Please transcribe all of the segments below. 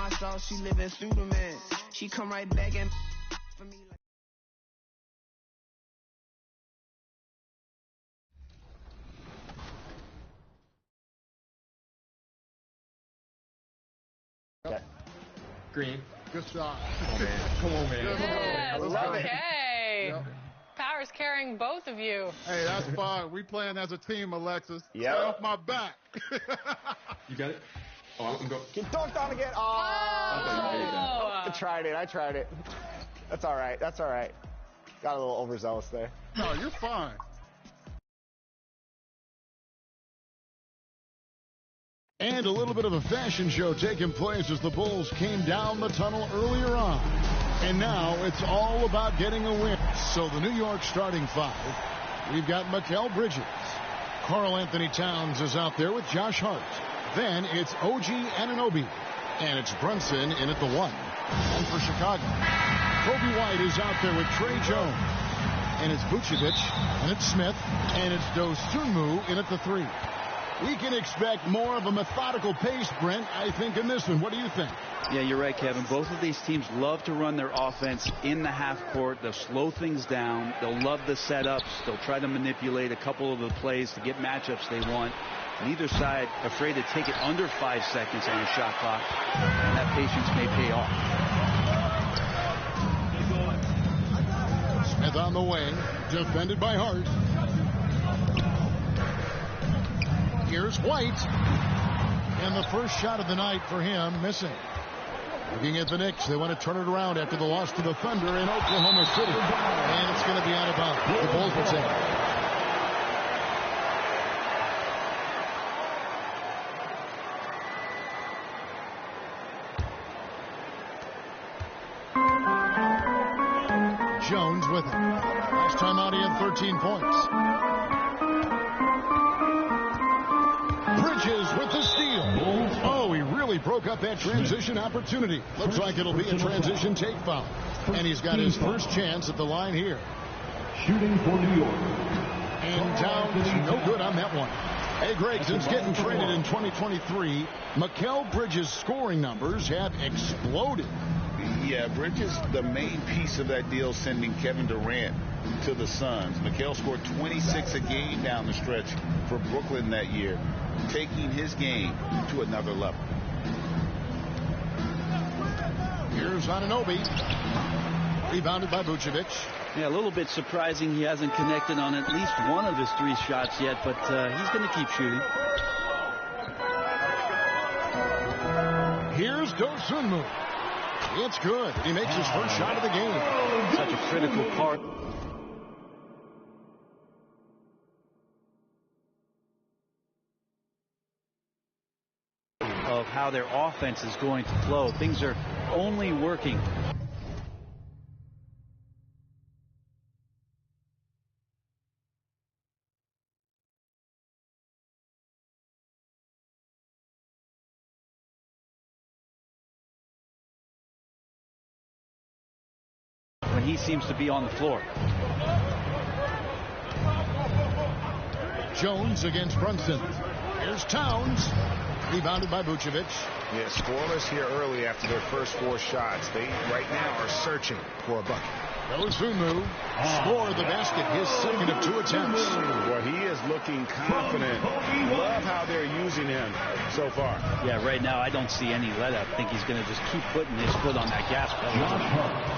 my sauce, she living through the man. She come right back and for me like. Okay. Green. Good shot. Come on, man. Yes, Love it. okay. Yep. Power's carrying both of you. Hey, that's fine. We playing as a team, Alexis. Yep. Stay off my back. You got it? Oh, I'm going. Get dunked on again. Oh, I tried it. That's all right. Got a little overzealous there. No, you're fine. And a little bit of a fashion show taking place as the Bulls came down the tunnel earlier on. And now it's all about getting a win. So the New York starting five, we've got Mikal Bridges. Karl Anthony Towns is out there with Josh Hart. Then it's OG Anunoby. And it's Brunson in at the 1. And for Chicago, Kobe White is out there with Trey Jones. And it's Vucevic. And it's Smith. And it's Dosunmu in at the 3. We can expect more of a methodical pace, Brent, I think, in this one. What do you think? Yeah, you're right, Kevin. Both of these teams love to run their offense in the half court. They'll slow things down. They'll love the setups. They'll try to manipulate a couple of the plays to get matchups they want. Neither side afraid to take it under 5 seconds on a shot clock, and that patience may pay off. Smith on the wing, defended by Hart. Here's White. And the first shot of the night for him, missing. Looking at the Knicks, they want to turn it around after the loss to the Thunder in Oklahoma City. And it's going to be out of bounds. The Bulls will take it. Jones with it. Last time out he had 13 points. Bridges with the steal. Oh, he really broke up that transition opportunity. Looks like it'll be a transition take foul. And he's got his first chance at the line here. Shooting for New York. And Towns no good on that one. Hey, Greg, since getting traded in 2023, Mikal Bridges' scoring numbers have exploded. Yeah, Bridges, the main piece of that deal, sending Kevin Durant to the Suns. Mikal scored 26 a game down the stretch for Brooklyn that year, taking his game to another level. Here's Anunoby. Rebounded by Vucevic. Yeah, a little bit surprising he hasn't connected on at least one of his 3 shots yet, but he's going to keep shooting. Here's Dosunmu. It's good. He makes his first shot of the game. Such a critical part of how their offense is going to flow. Things are only working. When he seems to be on the floor. Jones against Brunson. Here's Towns. Rebounded by Vucevic. Yeah, scoreless here early after their first 4 shots. They right now are searching for a bucket. Dosunmu scored the basket, his second of 2 attempts. Well, he is looking confident. Love how they're using him so far. Yeah, right now I don't see any let up. I think he's going to just keep putting his foot on that gas pedal.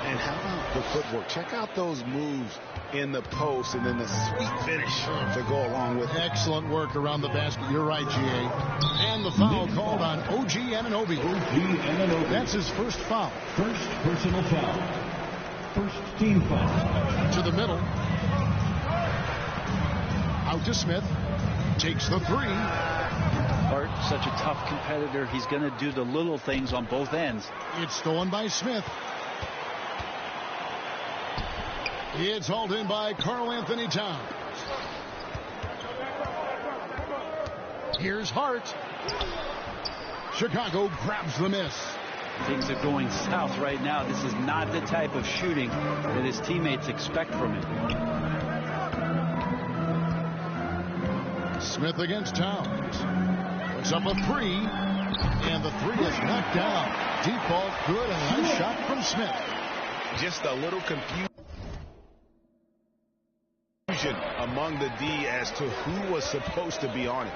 And how about the footwork? Check out those moves in the post and then the sweet finish to go along with it. Excellent work around the basket. You're right, G.A. And the foul called on OG Anunoby. That's his first foul. First personal foul. First team foul. To the middle. Out to Smith. Takes the 3. Hart, such a tough competitor. He's going to do the little things on both ends. It's stolen by Smith. It's hauled in by Karl Anthony Towns. Here's Hart. Chicago grabs the miss. Things are going south right now. This is not the type of shooting that his teammates expect from him. Smith against Towns. Puts up a 3. And the 3 is knocked down. deep ball good, and a nice shot from Smith. Just a little confusion among the D as to who was supposed to be on it.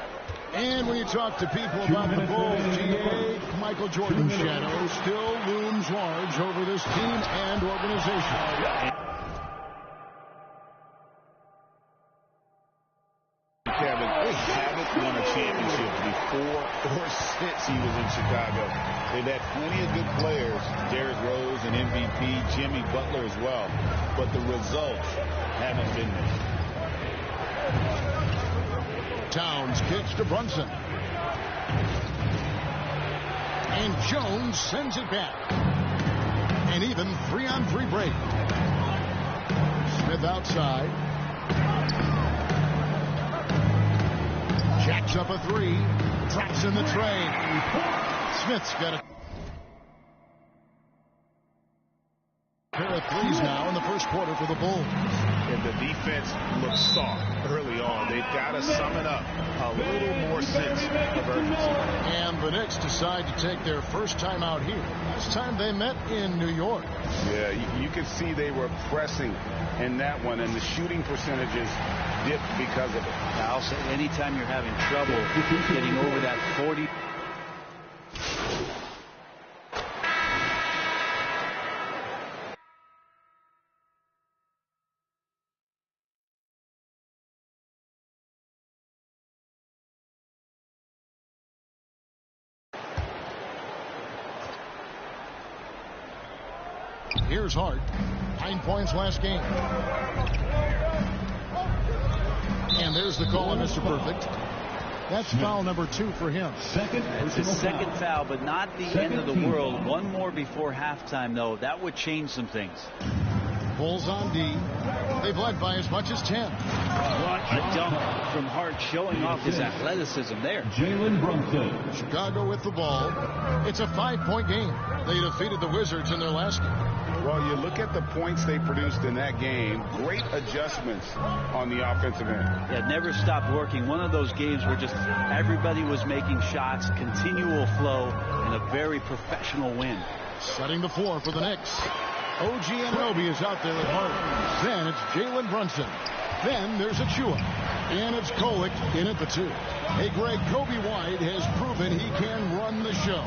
And when you talk to people about the Bulls, GA, Michael Jordan's shadow still looms large over this team and organization. Kevin, they haven't won a championship before or since he was in Chicago. They've had plenty of good players, Derrick Rose and MVP, Jimmy Butler as well, but the results haven't been there. Towns kicks to Brunson. And Jones sends it back. An even 3-on-3 break. Smith outside. Jacks up a three. Drops in the tray. Smith's got a pair of threes now in the first quarter for the Bulls. And the defense looks soft early on. They've got to sum it up. A little more sense of urgency. And the Knicks decide to take their first time out here. This time they met in New York. Yeah, you could see they were pressing in that one, and the shooting percentages dipped because of it. I'll say anytime you're having trouble getting over that 40. Here's Hart. 9 points last game. And there's the call on Mr. Perfect. That's foul number 2 for him. It's his second foul, but not the end of the world. One more before halftime, though. That would change some things. Bulls on D. They've led by as much as 10. What a dunk from Hart, showing off his athleticism there. Jalen Brunson. Chicago with the ball. It's a 5-point game. They defeated the Wizards in their last game. Well, you look at the points they produced in that game. Great adjustments on the offensive end. Yeah, never stopped working. One of those games where just everybody was making shots, continual flow, and a very professional win. Setting the floor for the Knicks. OG Anunoby is out there at Hart. Then it's Jalen Brunson. Then there's Achua. And it's Kolek in at the 2. Hey, Greg, Kobe White has proven he can run the show.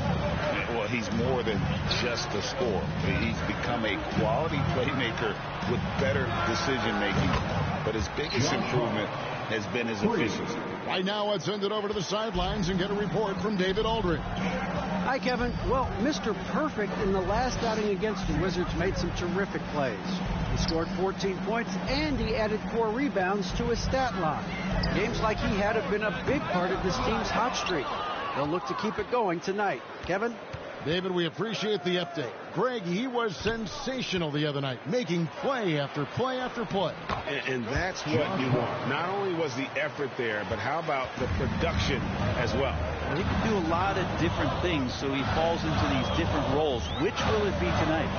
Well, he's more than just a scorer. He's become a quality playmaker with better decision-making. But his biggest improvement has been his efficiency. Right now, let's send it over to the sidelines and get a report from David Aldridge. Hi, Kevin. Well, Mr. Perfect in the last outing against the Wizards made some terrific plays. He scored 14 points, and he added 4 rebounds to his stat line. Games like he had have been a big part of this team's hot streak. They'll look to keep it going tonight. Kevin? David, we appreciate the update. Greg, he was sensational the other night, making play after play after play. And that's what you want. Not only was the effort there, but how about the production as well? Well, he can do a lot of different things, so he falls into these different roles. Which will it be tonight?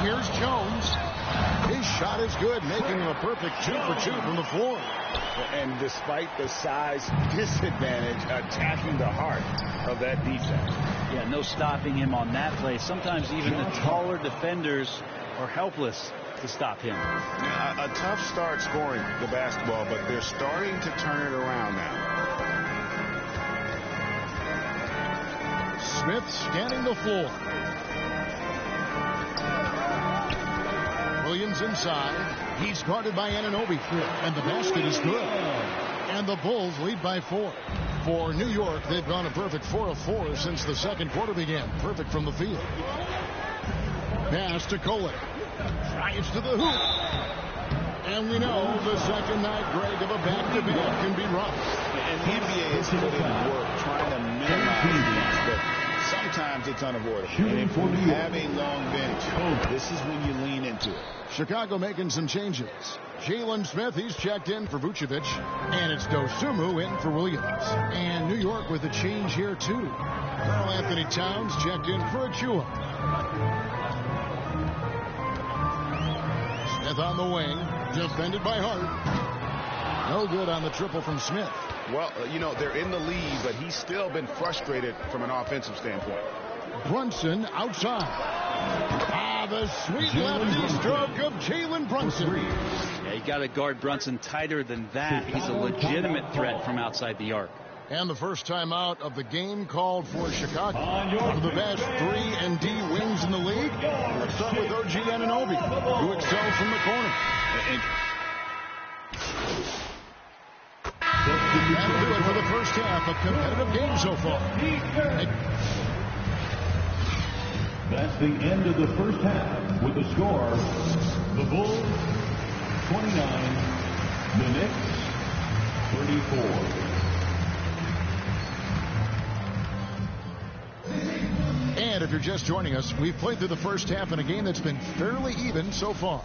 Here's Jones. His shot is good, making him a perfect 2 for 2 from the floor. And despite the size disadvantage, attacking the heart of that defense. Yeah, no stopping him on that play. Sometimes even the taller defenders are helpless to stop him. A tough start scoring the basketball, but they're starting to turn it around now. Smith scanning the floor. Williams inside. He's guarded by Anunoby. And the basket is good. And the Bulls lead by 4. For New York, they've gone a perfect 4 of 4 since the second quarter began. Perfect from the field. Pass to Kolek. Drives to the hoop. And we know the second night, Greg, of a back-to-back can be rough. And the NBA has put in work trying to minimize these, but sometimes it's unavoidable. And if you have a long bench, this is when you lean into it. Chicago making some changes. Jalen Smith, he's checked in for Vucevic. And it's Dosunmu in for Williams. And New York with a change here, too. Karl Anthony Towns checked in for Achua. Smith on the wing. Defended by Hart. No good on the triple from Smith. Well, you know, they're in the lead, but he's still been frustrated from an offensive standpoint. Brunson outside. The sweet lefty stroke of Jalen Brunson. Yeah, you got to guard Brunson tighter than that. He's a legitimate threat from outside the arc. And the first time out of the game called for Chicago. One of the best 3-and-D wings in the league. Let's start with OG Anunoby, who excels from the corner. That'll do it for the first half. A competitive game so far. That's the end of the first half with the score. The Bulls 29, the Knicks 34. And if you're just joining us, we've played through the first half in a game that's been fairly even so far.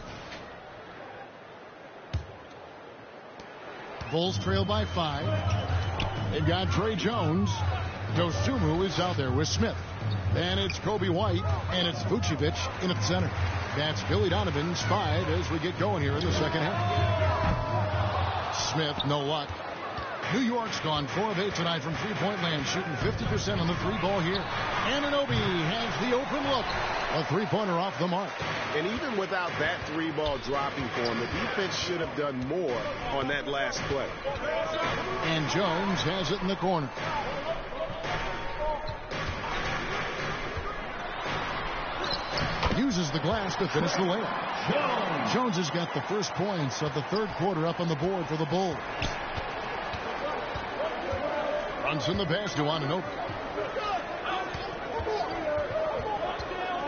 Bulls trail by 5. They've got Trey Jones. Dosunmu is out there with Smith. And it's Kobe White, and it's Vucevic in at the center. That's Billy Donovan's 5 as we get going here in the second half. Smith, no luck. New York's gone 4 of 8 tonight from three-point land, shooting 50% on the 3-ball here. Anunoby has the open look. A 3-pointer off the mark. And even without that 3-ball dropping for him, the defense should have done more on that last play. And Jones has it in the corner. Uses the glass to finish the layup. Jones has got the first points of the third quarter up on the board for the Bulls. Brunson the pass to Anunoby.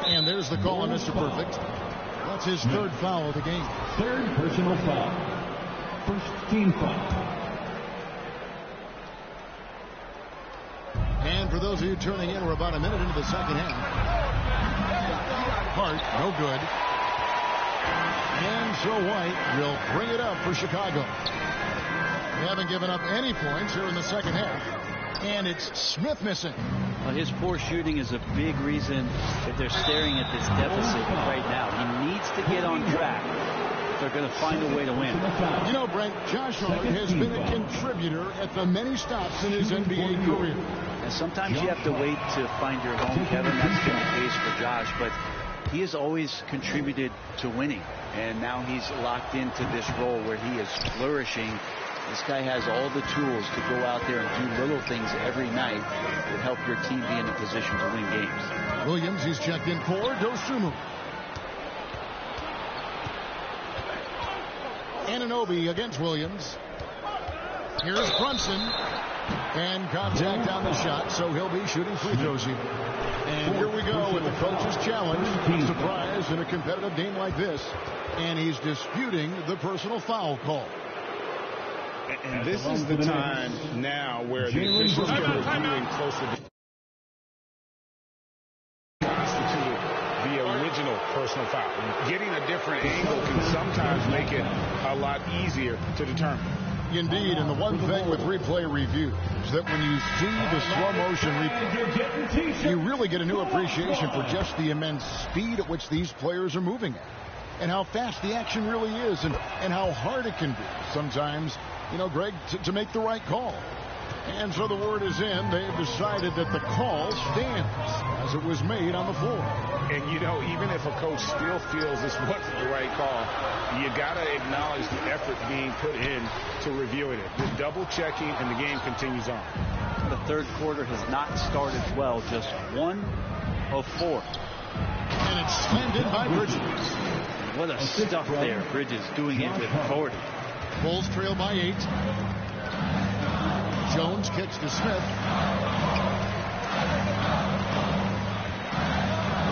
And there's the call on Mr. Perfect. That's his third foul of the game. Third personal foul. First team foul. And for those of you tuning in, we're about a minute into the second half. Hart, no good. And so White will bring it up for Chicago. They haven't given up any points here in the second half. And it's Smith missing. Well, his poor shooting is a big reason that they're staring at this deficit right now. He needs to get on track if they're going to find a way to win. You know, Brent, Josh Hart has been a contributor at the many stops in his NBA career. And sometimes you have to wait to find your home, Kevin. That's been the case for Josh. But he has always contributed to winning. And now he's locked into this role where he is flourishing. This guy has all the tools to go out there and do little things every night that help your team be in a position to win games. Williams, he's checked in for Dosunmu. Anunoby against Williams. Here's Brunson. And contact on the shot, so he'll be shooting free throws here. And here we go with the coach's challenge. Surprise in a competitive game like this. And he's disputing the personal foul call. And this is the time now where the officials are reviewing closer. Constituted the original personal foul. Getting a different angle can sometimes make it a lot easier to determine. Indeed, and the one thing with replay review is that when you see the slow motion replay, you really get a new appreciation for just the immense speed at which these players are moving at, and how fast the action really is, and how hard it can be sometimes, you know, Greg, to make the right call. And so the word is in. They've decided that the call stands as it was made on the floor. And, you know, even if a coach still feels this wasn't the right call, you got to acknowledge the effort being put in to reviewing it. Just double-checking, and the game continues on. The third quarter has not started well. Just 1 of 4. And it's slammed in by Bridges. What a stuff there. Bridges doing it with authority. Bulls trail by 8. Jones kicks to Smith.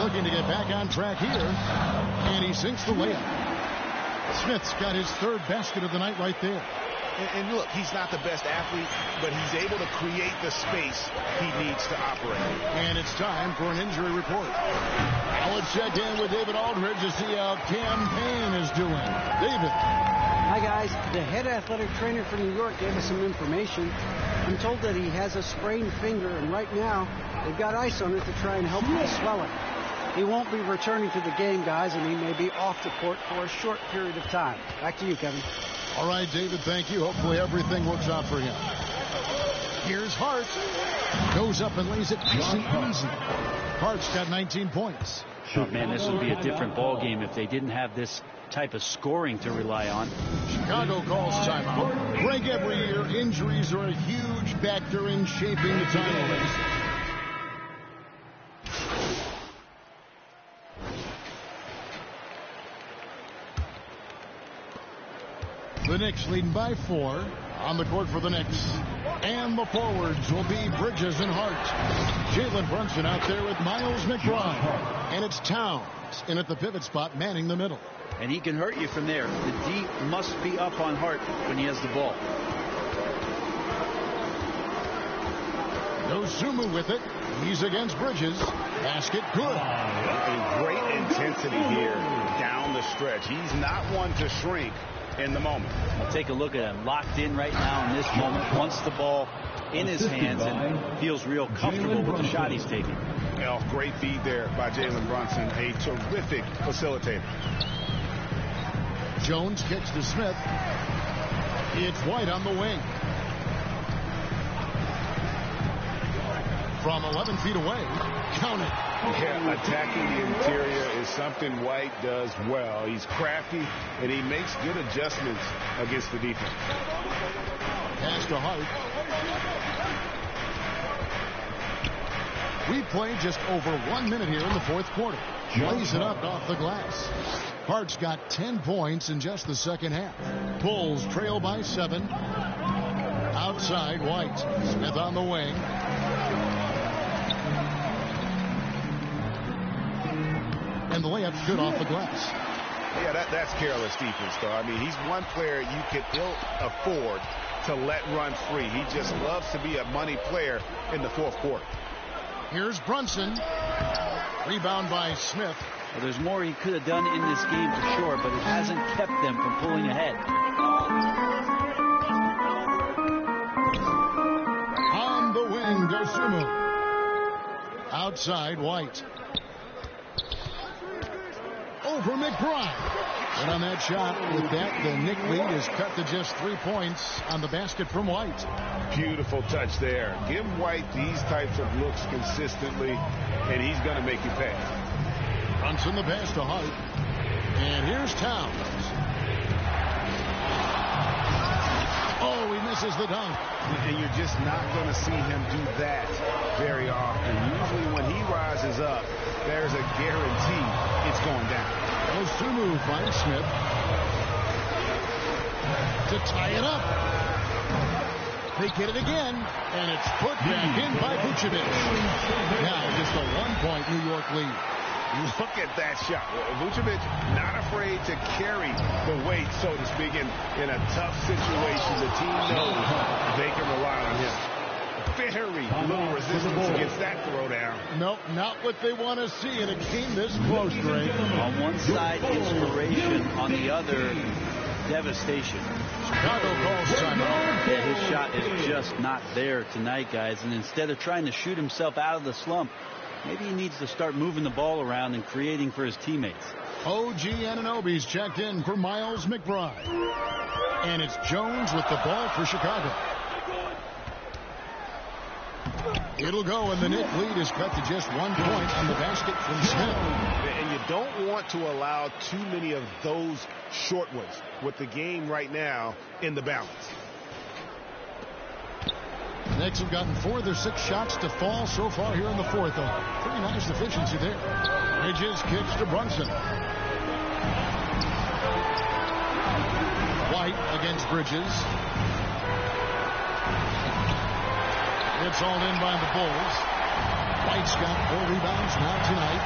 Looking to get back on track here. And he sinks the layup. Smith's got his third basket of the night right there. And look, he's not the best athlete, but he's able to create the space he needs to operate. And it's time for an injury report. Now let's check in with David Aldridge to see how Cam Payne is doing. David. Hi, guys. The head athletic trainer for New York gave us some information. I'm told that he has a sprained finger, and right now they've got ice on it to try and help with the swelling. He won't be returning to the game, guys, and he may be off the court for a short period of time. Back to you, Kevin. All right, David, thank you. Hopefully everything works out for him. Here's Hart. Goes up and lays it nice and easy. Hart's got 19 points. Oh, man, this would be a different ball game if they didn't have this type of scoring to rely on. Chicago calls timeout. Greg, every year, injuries are a huge factor in shaping the title race. The Knicks leading by 4. On the court for the Knicks. And the forwards will be Bridges and Hart. Jalen Brunson out there with Miles McBride. And it's Towns in at the pivot spot, manning the middle. And he can hurt you from there. The D must be up on Hart when he has the ball. Dosunmu with it. He's against Bridges. Basket good. A great intensity here down the stretch. He's not one to shrink in the moment. I'll take a look at him. Locked in right now in this moment. Wants the ball in his hands and feels real comfortable with the shot he's taking. Well, great feed there by Jalen Brunson. A terrific facilitator. Jones kicks to Smith. It's White on the wing. From 11 feet away. Count it. Yeah, attacking the interior is something White does well. He's crafty, and he makes good adjustments against the defense. Pass to Hart. We played just over 1 minute here in the fourth quarter. Lays it up off the glass. Hart's got 10 points in just the second half. Bulls trail by 7. Outside, White. Smith on the wing. And the layup's good off the glass. Yeah, that's careless defense, though. I mean, he's one player you can ill afford to let run free. He just loves to be a money player in the fourth quarter. Here's Brunson. Rebound by Smith. Well, there's more he could have done in this game for sure, but it hasn't kept them from pulling ahead. On the wing, Dosunmu. Outside, White. Over McBride. And on that shot, with that, the Knick lead is cut to just 3 points on the basket from White. Beautiful touch there. Give White these types of looks consistently, and he's going to make you pay. Brunson the pass to Hart. And here's Towns. Oh, he misses the dunk. And you're just not going to see him do that very often. Usually when he rises up, there's a guarantee it's going down. Dosunmu finds Smith to tie it up. They get it again, and it's put back in by Vucevic. Now just a 1-point New York lead. Look at that shot. Vucevic not afraid to carry the weight, so to speak, in a tough situation. The team knows they can rely on him. Very little resistance against that throwdown. Nope, not what they want to see, and it came this close, Greg. On one side, inspiration. On the other, devastation. Chicago calls timeout. Yeah, his shot is just not there tonight, guys. And instead of trying to shoot himself out of the slump, maybe he needs to start moving the ball around and creating for his teammates. OG Anunoby's checked in for Miles McBride. And it's Jones with the ball for Chicago. It'll go, and the Knick lead is cut to just 1 point on the basket from Smith. And you don't want to allow too many of those short ones with the game right now in the balance. Knicks have gotten 4 of their 6 shots to fall so far here in the fourth. Pretty nice efficiency there. Bridges kicks to Brunson. White against Bridges. It's all in by the Bulls. White's got 4 rebounds now tonight.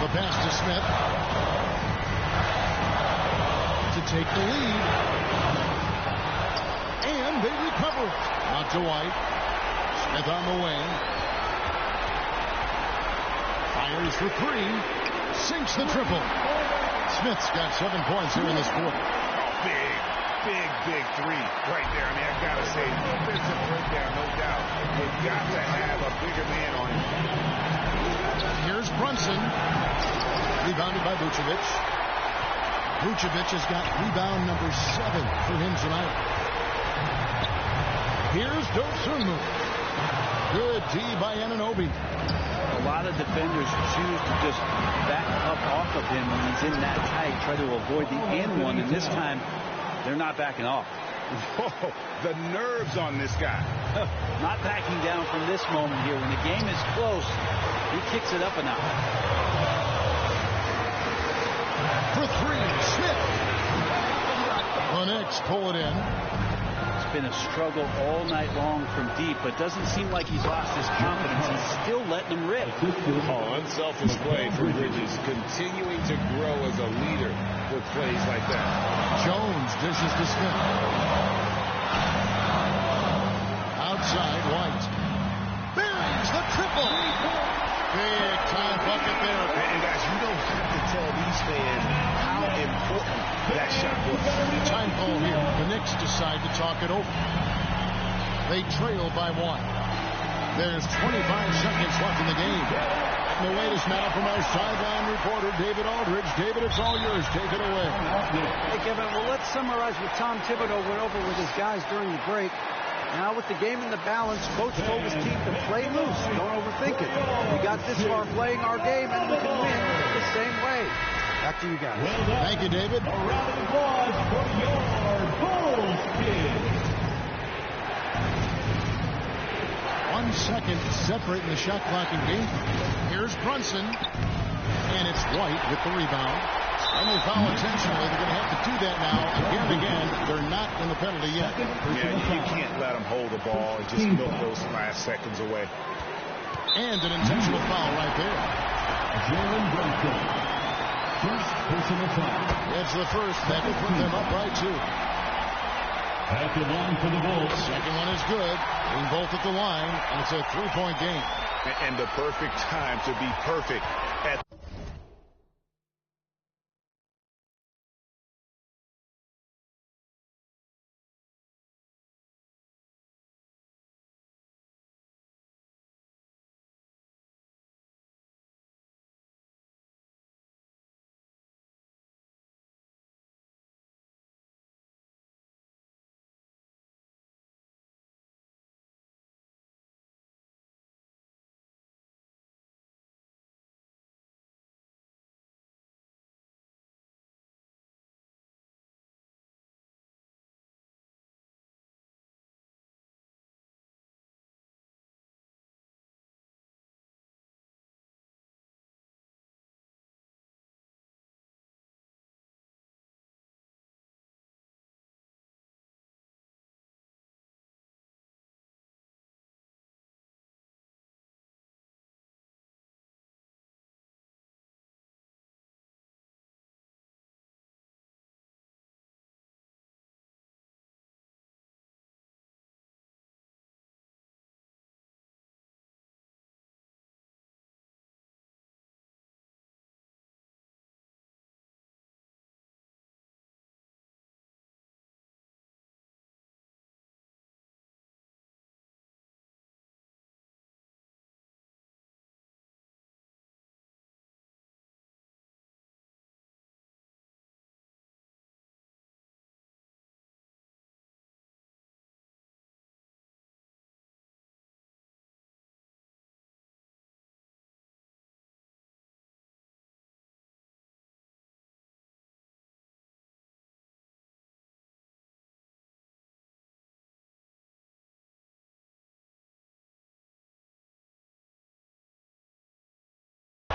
The pass to Smith to take the lead. And they recover it. Out to White. Smith on the wing. Fires for 3. Sinks the triple. Smith's got 7 points here in this quarter. Big three right there. I mean, I got to say, defensive breakdown, no doubt. You've got to have a bigger man on him. Here's Brunson. Rebounded by Vucevic. Vucevic has got rebound number 7 for him tonight. Here's Dosunmu. Good D by Anunoby. A lot of defenders choose to just back up off of him when he's in that tight, try to avoid the and one, and this time they're not backing off. Whoa, the nerves on this guy. Not backing down from this moment here. When the game is close, he kicks it up a notch. For three, Smith. The Knicks pull it in. It's been a struggle all night long from deep, but doesn't seem like he's lost his confidence. He's still letting them rip. Oh, unselfish play for Bridges, continuing to grow as a leader with plays like that. Jones dishes to Smith. Outside, White. Buries the triple. Big time bucket there. And guys, you don't have to tell these fans how important that shot was. Time call here. The Knicks decide to talk it over. They trail by 1. There's 25 seconds left in the game. The latest now from our sideline reporter, David Aldridge. David, it's all yours. Take it away. Hey, Kevin, well, let's summarize what Tom Thibodeau went over with his guys during the break. Now with the game in the balance, Coach told his team to play loose. Don't overthink it. We got this far playing our game, and we can win the same way. Back to you guys. Thank you, David. A round of applause for your Bulls kid. 1 second separating the shot clock and game. Here's Brunson. And it's White with the rebound. And they foul intentionally. They're going to have to do that now. Again. They're not in the penalty yet. Yeah, you can't let them hold the ball and just milk those last seconds away. And an intentional foul right there. Jalen Brunson. First personal foul. That's the first. That will put them up by 2. At the line for the Bulls. Second one is good. Being both at the line, and it's a 3-point game. And the perfect time to be perfect at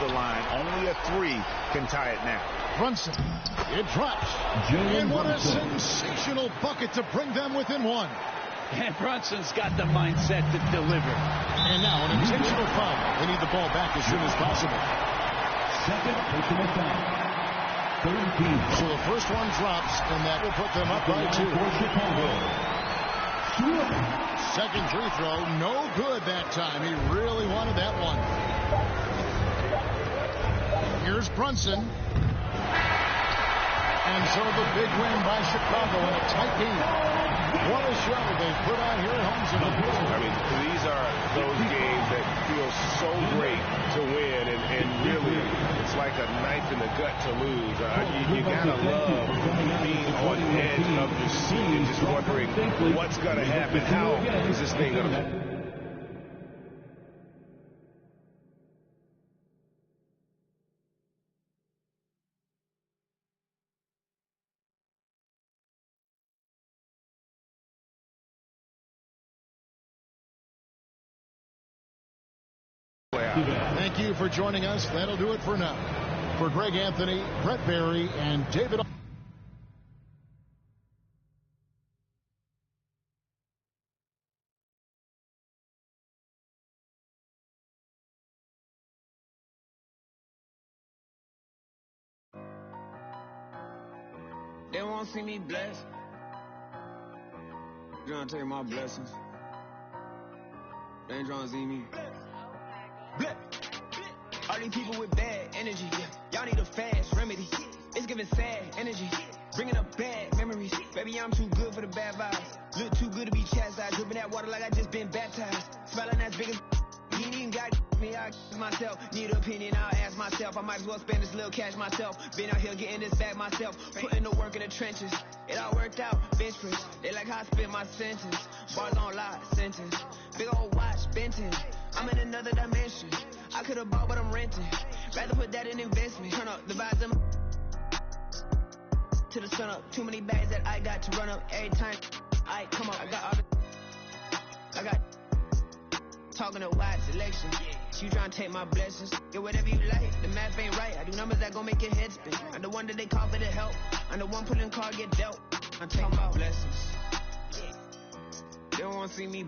the line. Only a 3 can tie it now. Brunson. It drops. And what a sensational bucket to bring them within 1. And Brunson's got the mindset to deliver. And now an intentional foul. They need the ball back as soon as possible. Second personal foul. 13. So the first one drops, and that will put them up by 2. For Chicago. Second free throw, no good that time. He really wanted that one. Here's Brunson. And so the big win by Chicago in a tight game. What a show they put on here at home tonight. I mean, these are those games that feel so great to win, and really, it's like a knife in the gut to lose. You gotta love being on the edge of your seat and just wondering what's gonna happen. How is this thing gonna? Thank you for joining us. That'll do it for now. For Greg Anthony, Brett Barry, and David. They won't see me blessed. They trying to take my blessings. They ain't trying to see me. Bless. All these people with bad energy. Y'all need a fast remedy. It's giving sad energy. Bringing up bad memories. Baby, I'm too good for the bad vibes. Look too good to be chastised. Dripping that water like I just been baptized. Smelling as big as you ain't even got me. I myself. Need an opinion, I'll ask myself. I might as well spend this little cash myself. Been out here getting this back myself. Putting the work in the trenches. It all worked out. Bench press. They like how I spit my sentence. Bars on lot, sentence. Big old watch, Benton. I'm in another dimension. I could've bought, but I'm renting. Rather put that in investment. Turn up the vibes to the sun up. Too many bags that I got to run up every time. I come up. I got talking a wide selection. You trying to take my blessings. Get whatever you like. The math ain't right. I do numbers that gon' make your head spin. I'm the one that they call for the help. I'm the one pulling card get dealt. I'm talking about blessings. They don't want to see me.